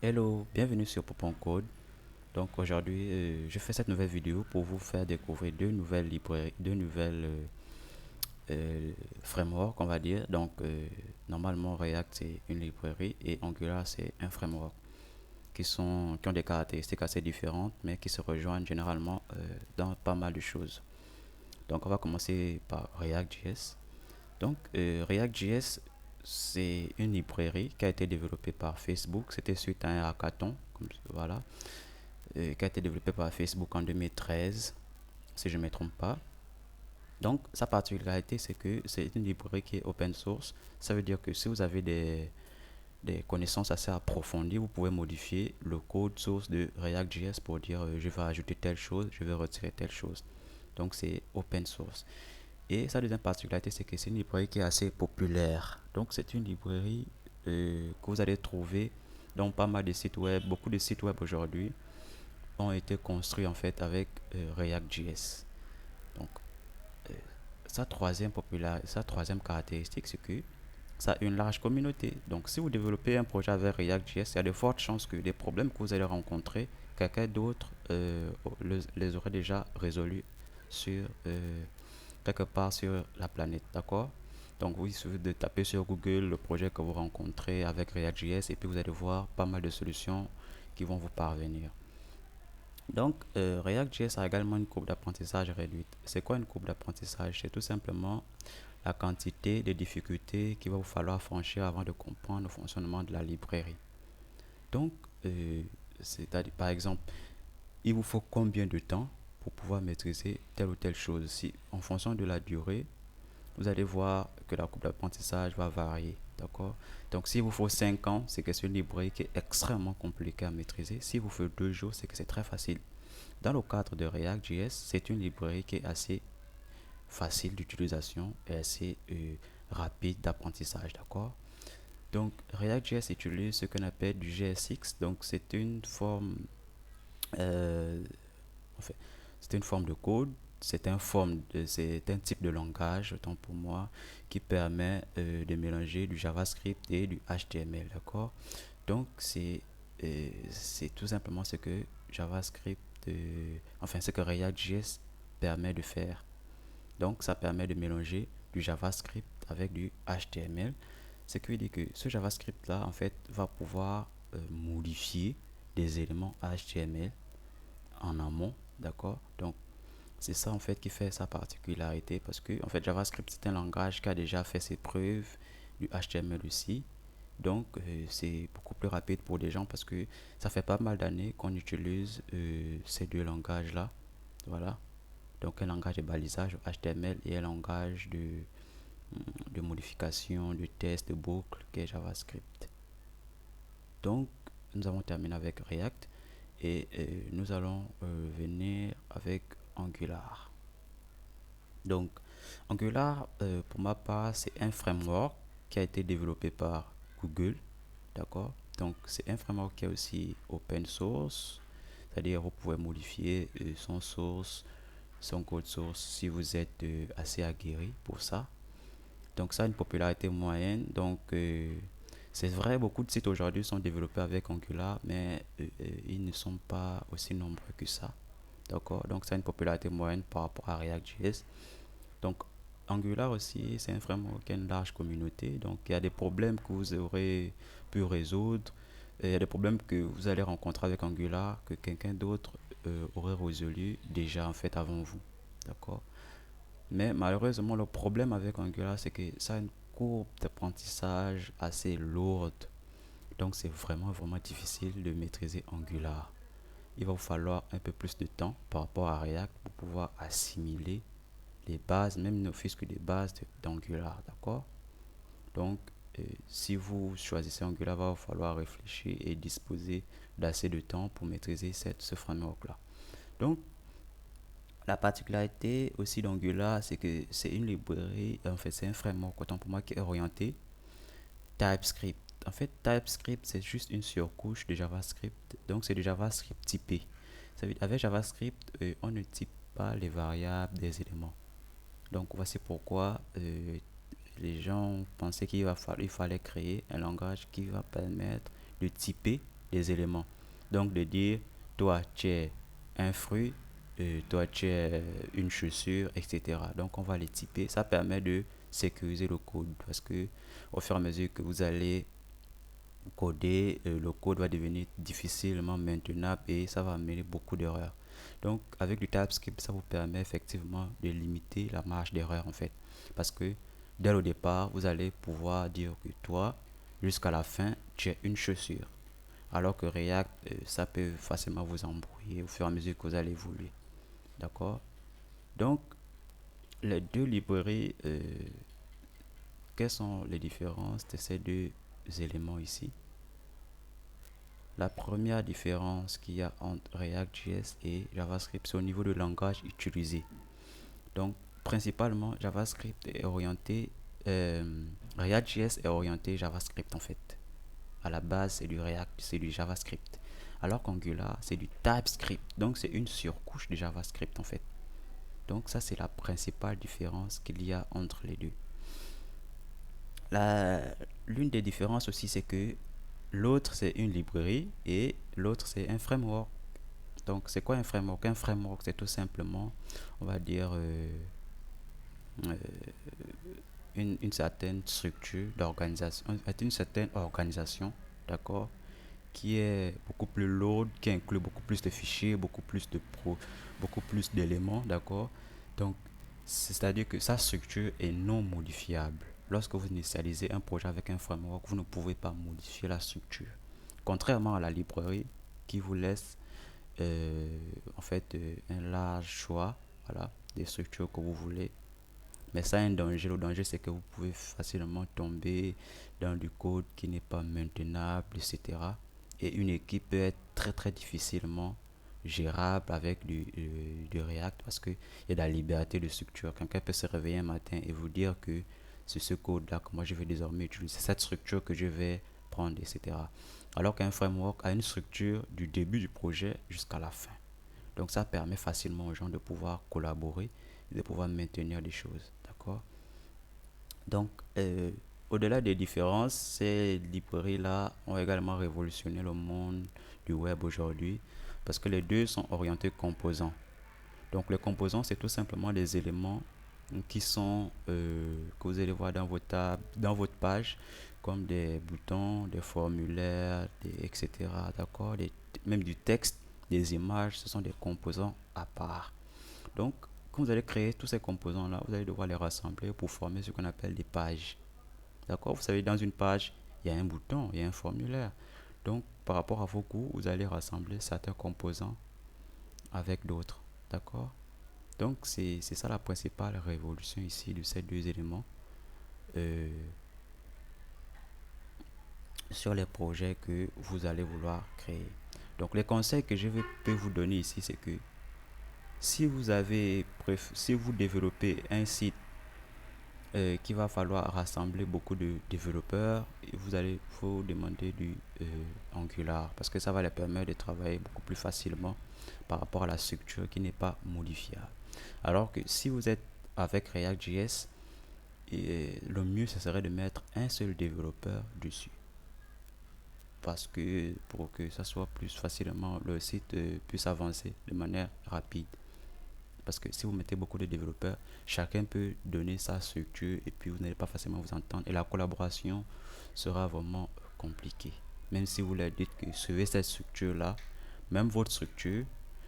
Hello, bienvenue sur Popon Code. Donc aujourd'hui, je fais cette nouvelle vidéo pour vous faire découvrir deux nouvelles librairies, deux nouvelles frameworks, on va dire. Donc normalement React c'est une librairie et Angular c'est un framework qui ont des caractéristiques assez différentes, mais qui se rejoignent généralement dans pas mal de choses. Donc on va commencer par React.js. Donc React.js c'est une librairie qui a été développée par Facebook. C'était suite à un hackathon, voilà, qui a été développé par Facebook en 2013, si je ne me trompe pas. Donc, sa particularité, c'est que c'est une librairie qui est open source. Ça veut dire que si vous avez des connaissances assez approfondies, vous pouvez modifier le code source de React.js pour dire je vais ajouter telle chose, je vais retirer telle chose. Donc, c'est open source. Et sa deuxième particularité, c'est que c'est une librairie qui est assez populaire. Donc, c'est une librairie que vous allez trouver dans pas mal de sites web. Beaucoup de sites web aujourd'hui ont été construits en fait avec React.js. Donc, euh, sa troisième caractéristique, c'est que ça a une large communauté. Donc, si vous développez un projet avec React.js, il y a de fortes chances que les problèmes que vous allez rencontrer, quelqu'un d'autre les aurait déjà résolus sur quelque part sur la planète, d'accord? Donc, oui, il suffit de taper sur Google le projet que vous rencontrez avec React.js et puis vous allez voir pas mal de solutions qui vont vous parvenir. Donc, React.js a également une courbe d'apprentissage réduite. C'est quoi une courbe d'apprentissage? C'est tout simplement la quantité de difficultés qu'il va vous falloir franchir avant de comprendre le fonctionnement de la librairie. Donc, c'est-à-dire, par exemple, il vous faut combien de temps pour pouvoir maîtriser telle ou telle chose? Si, en fonction de la durée, vous allez voir que la courbe d'apprentissage va varier. D'accord? Donc, s'il vous faut 5 ans, c'est que c'est une librairie qui est extrêmement compliquée à maîtriser. S'il vous faut 2 jours, c'est que c'est très facile. Dans le cadre de React.js, c'est une librairie qui est assez facile d'utilisation et assez rapide d'apprentissage, d'accord? Donc React.js utilise ce qu'on appelle du JSX, donc euh, en fait, c'est une forme de code, c'est un type de langage, autant pour moi, qui permet de mélanger du JavaScript et du HTML, d'accord? Donc c'est tout simplement ce que JavaScript, enfin ce que React.js permet de faire. Donc ça permet de mélanger du JavaScript avec du HTML. Ce qui veut dire que ce JavaScript là en fait va pouvoir modifier des éléments HTML en amont, d'accord? Donc c'est ça en fait qui fait sa particularité parce que en fait JavaScript c'est un langage qui a déjà fait ses preuves, du HTML aussi. Donc c'est beaucoup plus rapide pour les gens parce que ça fait pas mal d'années qu'on utilise ces deux langages là. Voilà. Donc un langage de balisage HTML et un langage de modification, de test, de boucle qui est JavaScript. Donc nous avons terminé avec React et nous allons venir avec Angular. Donc Angular, pour ma part, c'est un framework qui a été développé par Google, d'accord? Donc c'est un framework qui est aussi open source, c'est-à-dire vous pouvez modifier son source, son code source si vous êtes assez aguerri pour ça. Donc ça a une popularité moyenne. Donc c'est vrai, beaucoup de sites aujourd'hui sont développés avec Angular, mais ils ne sont pas aussi nombreux que ça. D'accord? Donc ça a une popularité moyenne par rapport à React.js. Donc Angular aussi, c'est un framework qui a une large communauté. Donc il y a des problèmes que vous aurez pu résoudre. Il y a des problèmes que vous allez rencontrer avec Angular que quelqu'un d'autre aurait résolu déjà en fait avant vous. D'accord? Mais malheureusement, le problème avec Angular, c'est que ça a une courbe d'apprentissage assez lourde. Donc c'est vraiment difficile de maîtriser Angular. Il va vous falloir un peu plus de temps par rapport à React pour pouvoir assimiler les bases, même ne fût-ce que des bases d'Angular, d'accord? Donc, si vous choisissez Angular, il va vous falloir réfléchir et disposer d'assez de temps pour maîtriser ce framework-là. Donc, la particularité aussi d'Angular, c'est que c'est une librairie, en fait, c'est un framework, autant pour moi, qui est orienté TypeScript. En fait, TypeScript, c'est juste une surcouche de JavaScript. Donc, c'est du JavaScript typé. Ça veut dire, avec JavaScript, on ne type pas les variables des éléments. Donc, voici pourquoi les gens pensaient il fallait créer un langage qui va permettre de typer des éléments. Donc de dire, toi tu es un fruit, toi tu es une chaussure, etc. Donc on va les typer. Ça permet de sécuriser le code parce que au fur et à mesure que vous allez coder, le code va devenir difficilement maintenable et ça va amener beaucoup d'erreurs. Donc avec du TypeScript, ça vous permet effectivement de limiter la marge d'erreur en fait. Parce que dès le départ, vous allez pouvoir dire que toi, jusqu'à la fin, tu es une chaussure. Alors que React, ça peut facilement vous embrouiller au fur et à mesure que vous allez évoluer. D'accord? Donc, les deux librairies, quelles sont les différences de ces deux éléments ici? La première différence qu'il y a entre React.js et JavaScript, c'est au niveau du langage utilisé. Donc, principalement, JavaScript est orienté, React.js est orienté JavaScript en fait. À la base, c'est du React, c'est du JavaScript. Alors qu'Angular, c'est du TypeScript. Donc, c'est une surcouche de JavaScript en fait. Donc, ça, c'est la principale différence qu'il y a entre les deux. La, L'une des différences aussi, c'est que l'autre, c'est une librairie et l'autre, c'est un framework. Donc, c'est quoi un framework? Un framework, c'est tout simplement, on va dire, euh, une certaine structure d'organisation, une certaine organisation, d'accord, qui est beaucoup plus lourde, qui inclut beaucoup plus de fichiers, beaucoup plus d'éléments, d'accord. Donc, c'est-à-dire que sa structure est non modifiable. Lorsque vous initialisez un projet avec un framework, vous ne pouvez pas modifier la structure. Contrairement à la librairie qui vous laisse en fait un large choix, voilà, des structures que vous voulez. Mais ça a un danger. Le danger, c'est que vous pouvez facilement tomber dans du code qui n'est pas maintenable, etc. Et une équipe peut être très difficilement gérable avec du React parce qu'il y a de la liberté de structure. Quelqu'un peut se réveiller un matin et vous dire que c'est ce code-là que moi je vais désormais utiliser, cette structure que je vais prendre, etc. Alors qu'un framework a une structure du début du projet jusqu'à la fin. Donc ça permet facilement aux gens de pouvoir collaborer et de pouvoir maintenir des choses. D'accord? Donc, au-delà des différences, ces librairies-là ont également révolutionné le monde du web aujourd'hui parce que les deux sont orientés composants. Donc, les composants, c'est tout simplement des éléments qui sont, que vous allez voir dans votre page, comme des boutons, des formulaires, etc. D'accord? Même du texte, des images, ce sont des composants à part. Donc, quand vous allez créer tous ces composants-là, vous allez devoir les rassembler pour former ce qu'on appelle des pages. D'accord? Vous savez, dans une page, il y a un bouton, il y a un formulaire. Donc, par rapport à vos goûts, vous allez rassembler certains composants avec d'autres. D'accord? Donc, c'est ça la principale révolution ici de ces deux éléments euh, sur les projets que vous allez vouloir créer. Donc, les conseils que peux vous donner ici, c'est que si vous développez un site qu'il va falloir rassembler beaucoup de développeurs, et vous allez vous demander du Angular parce que ça va les permettre de travailler beaucoup plus facilement par rapport à la structure qui n'est pas modifiable. Alors que si vous êtes avec React.js, le mieux ce serait de mettre un seul développeur dessus parce que pour que ça soit plus facilement le site puisse avancer de manière rapide. Parce que si vous mettez beaucoup de développeurs, chacun peut donner sa structure et puis vous n'allez pas facilement vous entendre. Et la collaboration sera vraiment compliquée. Même si vous leur dites que suivez cette structure-là, même votre structure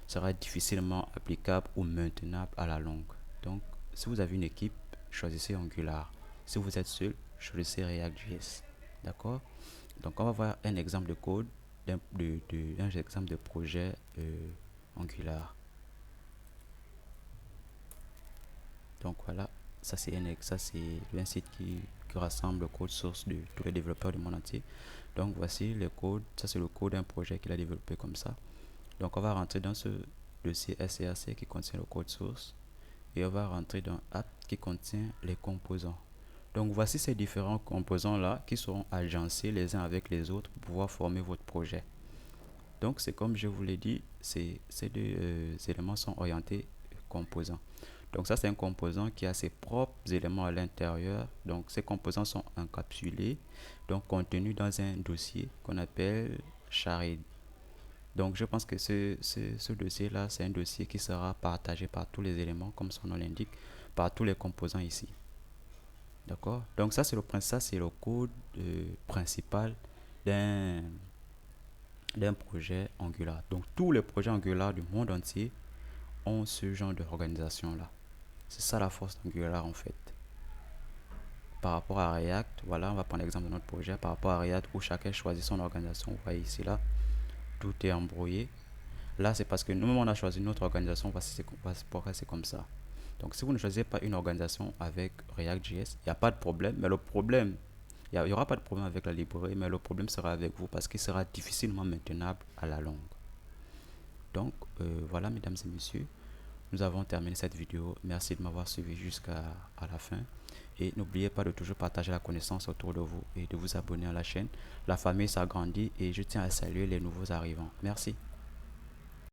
sera difficilement applicable ou maintenable à la longue. Donc, si vous avez une équipe, choisissez Angular. Si vous êtes seul, choisissez React.js. D'accord? Donc, on va voir un exemple de code, un exemple de projet Angular. Donc voilà, ça c'est un site qui rassemble le code source de tous les développeurs du monde entier. Donc voici le code, ça c'est le code d'un projet qu'il a développé comme ça. Donc on va rentrer dans ce dossier SRC qui contient le code source et on va rentrer dans app qui contient les composants. Donc voici ces différents composants là qui seront agencés les uns avec les autres pour pouvoir former votre projet. Donc c'est comme je vous l'ai dit, ces deux éléments sont orientés composants. Donc ça c'est un composant qui a ses propres éléments à l'intérieur. Donc ces composants sont encapsulés, donc contenus dans un dossier qu'on appelle Shahid. Donc je pense que ce dossier-là, c'est un dossier qui sera partagé par tous les éléments, comme son nom l'indique, par tous les composants ici. D'accord? Donc ça, c'est le code principal d'un d'un projet Angular. Donc tous les projets Angular du monde entier ont ce genre d'organisation-là. C'est ça la force d'Angular en fait. Par rapport à React, voilà, on va prendre l'exemple de notre projet. Par rapport à React, où chacun choisit son organisation, vous voyez ici, là, tout est embrouillé. Là, c'est parce que nous-mêmes, on a choisi notre organisation, pourquoi c'est comme ça. Donc, si vous ne choisissez pas une organisation avec React.js, il n'y a pas de problème. Mais le problème, il n'y aura pas de problème avec la librairie, mais le problème sera avec vous parce qu'il sera difficilement maintenable à la longue. Donc, voilà, mesdames et messieurs, nous avons terminé cette vidéo. Merci de m'avoir suivi jusqu'à la fin. Et n'oubliez pas de toujours partager la connaissance autour de vous et de vous abonner à la chaîne. La famille s'agrandit et je tiens à saluer les nouveaux arrivants. Merci.